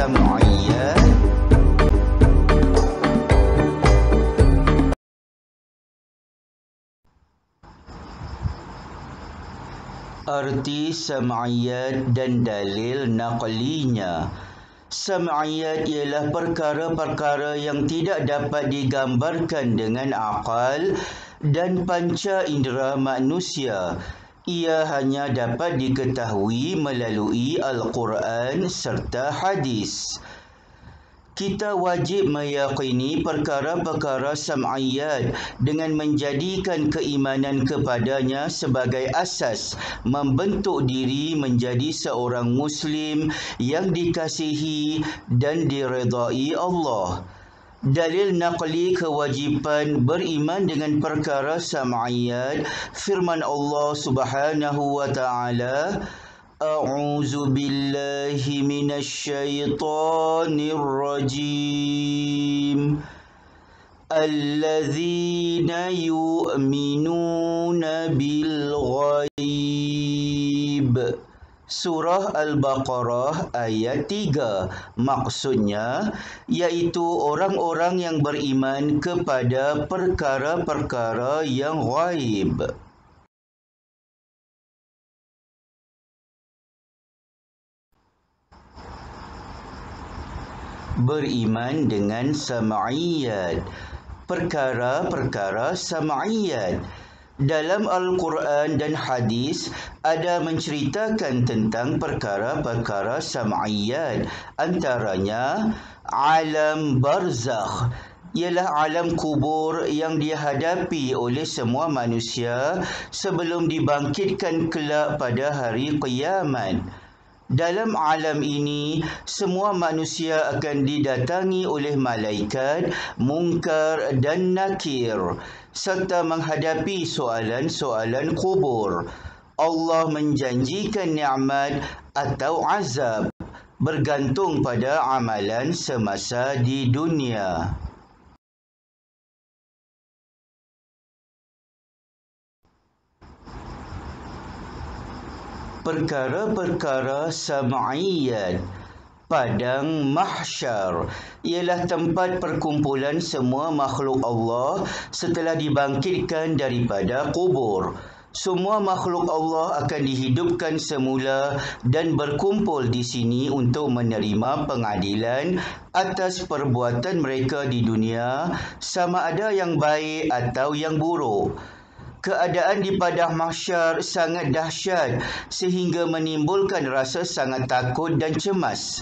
sam'iyat. Arti sam'iyat dan dalil naqlinya. Sam'iyat ialah perkara-perkara yang tidak dapat digambarkan dengan akal dan panca indera manusia. Ia hanya dapat diketahui melalui Al-Quran serta hadis. Kita wajib meyakini perkara-perkara sam'iyat dengan menjadikan keimanan kepadanya sebagai asas membentuk diri menjadi seorang Muslim yang dikasihi dan diredai Allah. Dalil naqli kewajipan beriman dengan perkara sam'iyat, firman Allah Subhanahu wa ta'ala, A'udzu billahi minasyaitonir rajim. Alladzina yu'minuna bil ghaib. Surah Al-Baqarah ayat 3. Maksudnya iaitu orang-orang yang beriman kepada perkara-perkara yang ghaib. Beriman dengan sam'iyat. Perkara-perkara sam'iyat. Dalam Al-Quran dan hadis ada menceritakan tentang perkara-perkara sam'iyat. Antaranya alam barzakh, ialah alam kubur yang dihadapi oleh semua manusia sebelum dibangkitkan kelak pada hari kiamat. Dalam alam ini, semua manusia akan didatangi oleh malaikat, munkar dan nakir, serta menghadapi soalan-soalan kubur. Allah menjanjikan nikmat atau azab, bergantung pada amalan semasa di dunia. Perkara-perkara sam'iyat. Padang mahsyar ialah tempat perkumpulan semua makhluk Allah setelah dibangkitkan daripada kubur. Semua makhluk Allah akan dihidupkan semula dan berkumpul di sini untuk menerima pengadilan atas perbuatan mereka di dunia, sama ada yang baik atau yang buruk. Keadaan di padang mahsyar sangat dahsyat sehingga menimbulkan rasa sangat takut dan cemas.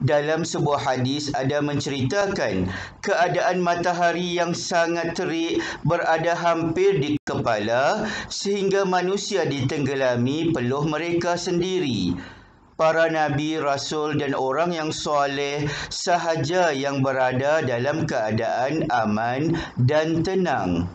Dalam sebuah hadis ada menceritakan keadaan matahari yang sangat terik berada hampir di kepala sehingga manusia ditenggelami peluh mereka sendiri. Para nabi, rasul dan orang yang soleh sahaja yang berada dalam keadaan aman dan tenang.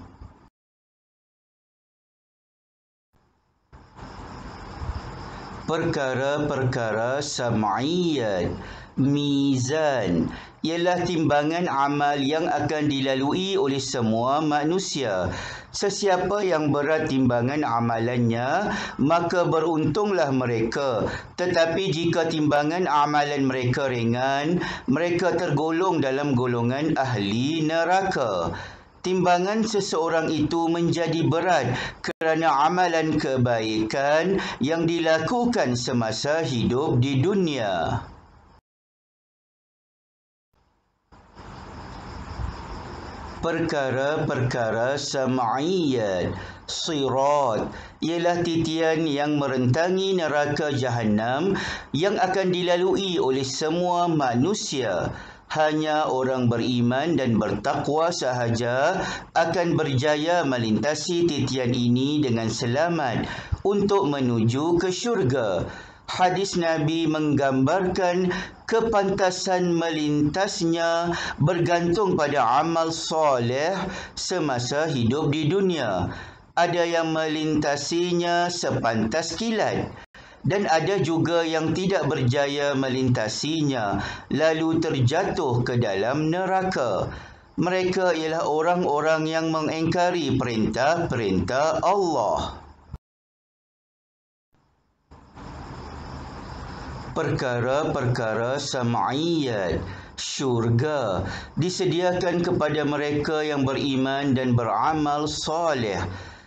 Perkara-perkara sam'iyat. Mizan ialah timbangan amal yang akan dilalui oleh semua manusia. Sesiapa yang berat timbangan amalannya, maka beruntunglah mereka. Tetapi jika timbangan amalan mereka ringan, mereka tergolong dalam golongan ahli neraka. Timbangan seseorang itu menjadi berat kerana amalan kebaikan yang dilakukan semasa hidup di dunia. Perkara-perkara sam'iyat. Sirat ialah titian yang merentangi neraka Jahannam yang akan dilalui oleh semua manusia. Hanya orang beriman dan bertakwa sahaja akan berjaya melintasi titian ini dengan selamat untuk menuju ke syurga. Hadis Nabi menggambarkan kepantasan melintasnya bergantung pada amal soleh semasa hidup di dunia. Ada yang melintasinya sepantas kilat, dan ada juga yang tidak berjaya melintasinya, lalu terjatuh ke dalam neraka. Mereka ialah orang-orang yang mengingkari perintah-perintah Allah. perkara-perkara sam'iyat. Syurga disediakan kepada mereka yang beriman dan beramal soleh.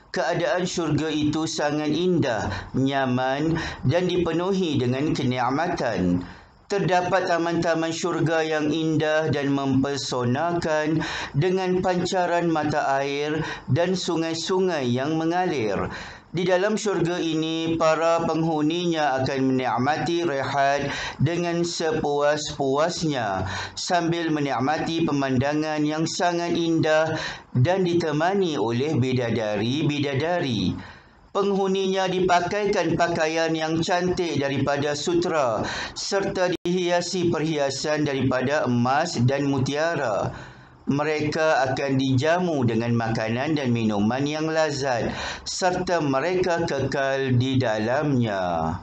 Keadaan syurga itu sangat indah, nyaman dan dipenuhi dengan kenikmatan. Terdapat taman-taman syurga yang indah dan mempesonakan dengan pancaran mata air dan sungai-sungai yang mengalir. Di dalam syurga ini, para penghuninya akan menikmati rehat dengan sepuas-puasnya sambil menikmati pemandangan yang sangat indah dan ditemani oleh bidadari-bidadari. Penghuninya dipakaikan pakaian yang cantik daripada sutera serta dihiasi perhiasan daripada emas dan mutiara. Mereka akan dijamu dengan makanan dan minuman yang lazat serta mereka kekal di dalamnya.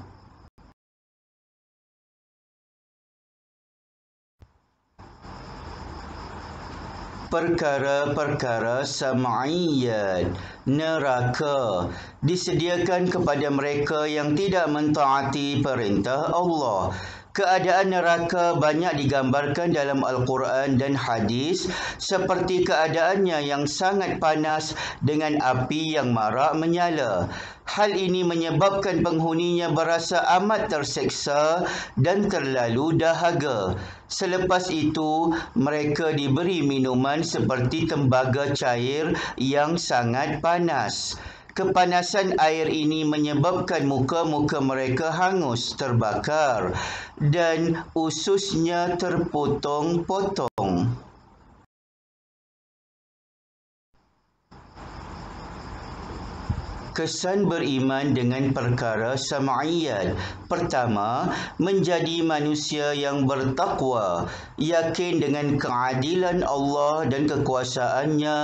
Perkara-perkara sam'iyat. Neraka disediakan kepada mereka yang tidak mentaati perintah Allah. Keadaan neraka banyak digambarkan dalam Al-Quran dan hadis seperti keadaannya yang sangat panas dengan api yang marak menyala. Hal ini menyebabkan penghuninya berasa amat terseksa dan terlalu dahaga. Selepas itu, mereka diberi minuman seperti tembaga cair yang sangat panas. Kepanasan air ini menyebabkan muka-muka mereka hangus terbakar dan ususnya terpotong-potong. Kesan beriman dengan perkara sam'iyat. Pertama, menjadi manusia yang bertakwa, yakin dengan keadilan Allah dan kekuasaannya,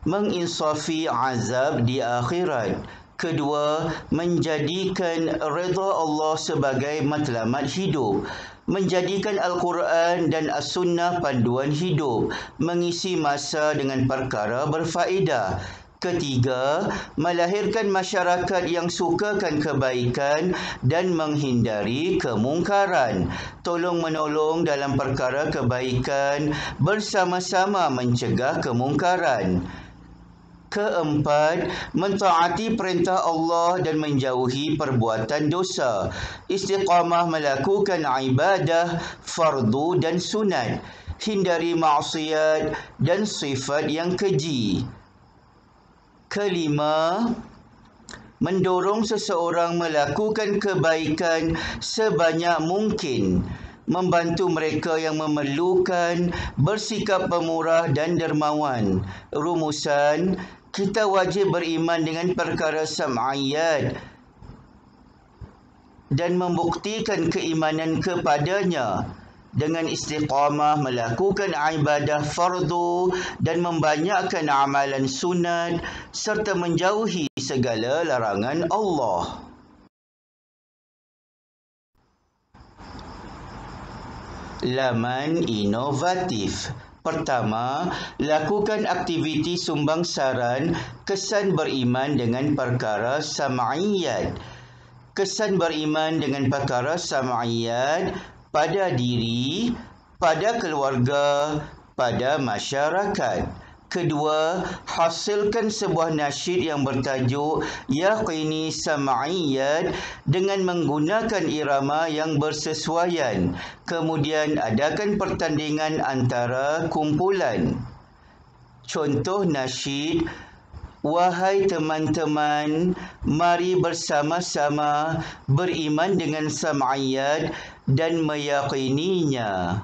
menginsafi azab di akhirat. Kedua, menjadikan redha Allah sebagai matlamat hidup. Menjadikan Al-Quran dan As-Sunnah panduan hidup. Mengisi masa dengan perkara berfaedah. Ketiga, melahirkan masyarakat yang sukakan kebaikan dan menghindari kemungkaran. Tolong-menolong dalam perkara kebaikan, bersama-sama mencegah kemungkaran. Keempat, mentaati perintah Allah dan menjauhi perbuatan dosa. Istiqamah melakukan ibadah, fardu dan sunat. Hindari maksiat dan sifat yang keji. Kelima, mendorong seseorang melakukan kebaikan sebanyak mungkin. Membantu mereka yang memerlukan, bersikap pemurah dan dermawan. Rumusan, kita wajib beriman dengan perkara sam'iyat dan membuktikan keimanan kepadanya dengan istiqamah melakukan ibadah fardu dan membanyakkan amalan sunat serta menjauhi segala larangan Allah. Laman inovatif. Pertama, lakukan aktiviti sumbangsaran kesan beriman dengan perkara sam'iyat. Kesan beriman dengan perkara sam'iyat pada diri, pada keluarga, pada masyarakat. Kedua, hasilkan sebuah nasyid yang bertajuk Yaqini Sam'iyat dengan menggunakan irama yang bersesuaian. Kemudian adakan pertandingan antara kumpulan. Contoh nasyid, wahai teman-teman, mari bersama-sama beriman dengan sam'iyat dan meyakininya.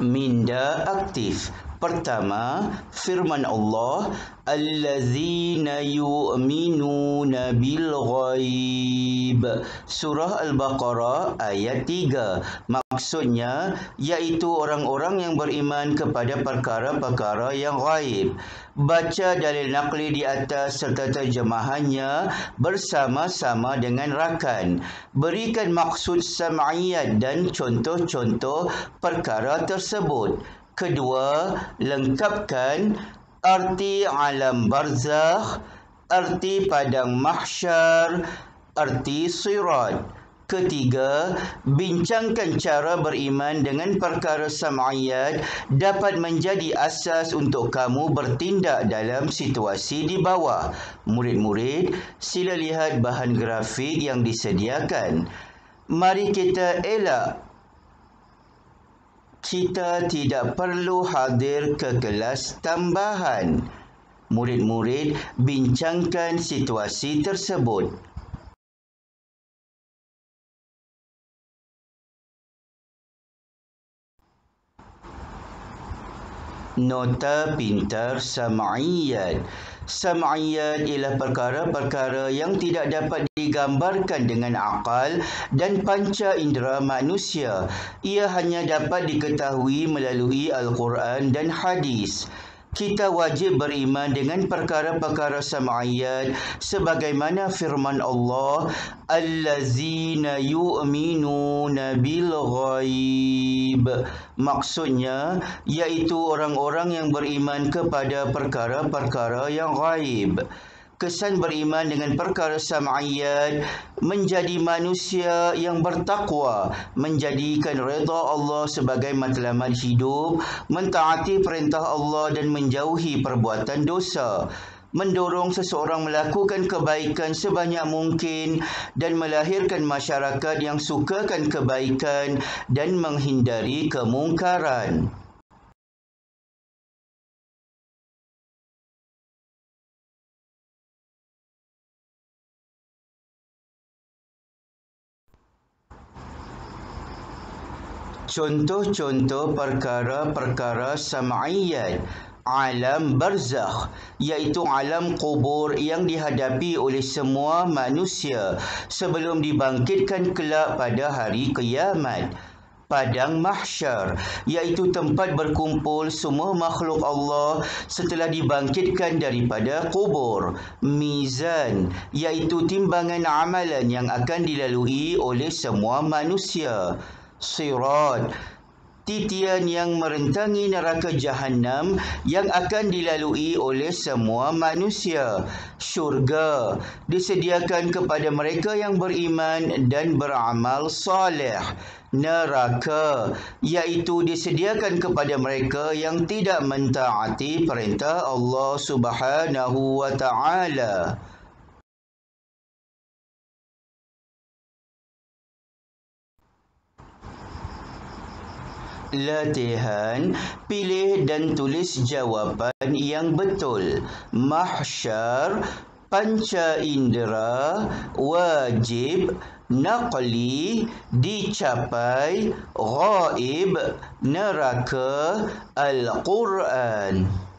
Minda aktif. Pertama, firman Allah, allazina yu'minuna bil ghaib. Surah Al-Baqarah ayat 3. Maksudnya, iaitu orang-orang yang beriman kepada perkara-perkara yang ghaib. Baca dalil naqli di atas serta terjemahannya bersama-sama dengan rakan. Berikan maksud sam'iyat dan contoh-contoh perkara tersebut. Kedua, lengkapkan arti alam barzakh, arti padang mahsyar, arti sirat. Ketiga, bincangkan cara beriman dengan perkara sam'iyat dapat menjadi asas untuk kamu bertindak dalam situasi di bawah. Murid-murid, sila lihat bahan grafik yang disediakan. Mari kita elak. Kita tidak perlu hadir ke kelas tambahan. Murid-murid, bincangkan situasi tersebut. Nota pintar sam'iyat. Sam'iyat ialah perkara-perkara yang tidak dapat digambarkan dengan akal dan panca indera manusia. Ia hanya dapat diketahui melalui Al-Quran dan hadis. Kita wajib beriman dengan perkara-perkara sam'iyat sebagaimana firman Allah, allazina yu'minuna bil ghaib. Maksudnya iaitu orang-orang yang beriman kepada perkara-perkara yang ghaib. Kesan beriman dengan perkara sam'iyat menjadi manusia yang bertakwa, menjadikan redha Allah sebagai matlamat hidup, mentaati perintah Allah dan menjauhi perbuatan dosa, mendorong seseorang melakukan kebaikan sebanyak mungkin dan melahirkan masyarakat yang sukakan kebaikan dan menghindari kemungkaran. Contoh-contoh perkara-perkara sam'iyat. Alam barzakh, iaitu alam kubur yang dihadapi oleh semua manusia sebelum dibangkitkan kelak pada hari kiamat. Padang mahsyar, iaitu tempat berkumpul semua makhluk Allah setelah dibangkitkan daripada kubur. Mizan, iaitu timbangan amalan yang akan dilalui oleh semua manusia. Sirat, titian yang merentangi neraka Jahannam yang akan dilalui oleh semua manusia. Syurga disediakan kepada mereka yang beriman dan beramal saleh. Neraka iaitu disediakan kepada mereka yang tidak mentaati perintah Allah Subhanahu wa taala. Latihan, pilih dan tulis jawapan yang betul. Mahsyar, panca indera, wajib, naqli, dicapai, ghaib, neraka, Al-Quran.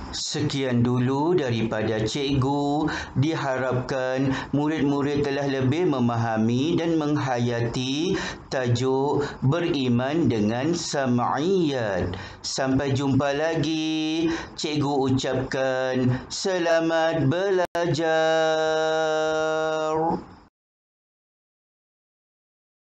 Sekian dulu daripada cikgu. Diharapkan murid-murid telah lebih memahami dan menghayati tajuk beriman dengan sam'iyat. Sampai jumpa lagi. Cikgu ucapkan selamat belajar.